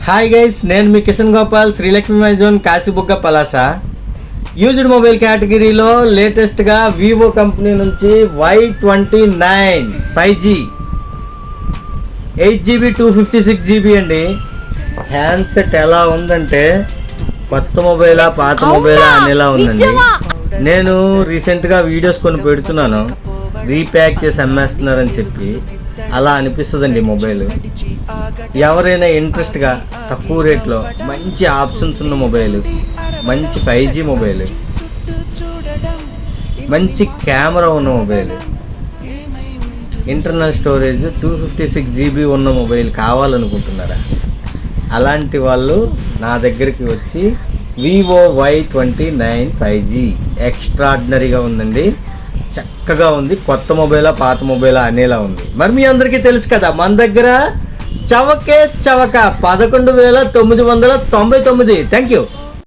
Hi guys, నేను మీ Kishan Gopal, Srilakshmi my zone, Kasibugga Palasa. Used mobile కేటగిరీలో లేటెస్ట్గా వివో కంపెనీ నుంచి Y29 5G 8GB 256GB అండి. హ్యాండ్సెట్ ఎలా ఉందంటే కొత్త మొబైలా పాత మొబైలా అనేలా ఉందండి. నేను రీసెంట్గా వీడియోస్ కొన్ని పెడుతున్నాను, రీప్యాక్ చేసి అమ్మేస్తున్నారని చెప్పి. అలా అనిపిస్తుందండి మొబైల్. ఎవరైనా ఇంట్రెస్ట్గా తక్కువ రేట్లో మంచి ఆప్షన్స్ ఉన్న మొబైల్, మంచి 5G మొబైల్, మంచి కెమెరా ఉన్న మొబైల్, ఇంటర్నల్ స్టోరేజ్ 256GB ఉన్న మొబైల్ కావాలనుకుంటున్నారా? అలాంటి వాళ్ళు నా దగ్గరికి వచ్చి వివో Y29 5G ఎక్స్ట్రాడినరీగా ఉందండి. చక్కగా ఉంది. కొత్త మొబైలా పాత మొబైలా అనేలా ఉంది. మరి మీ అందరికీ తెలుసు కదా, మన దగ్గర చవకే చవక 11,999. Thank you.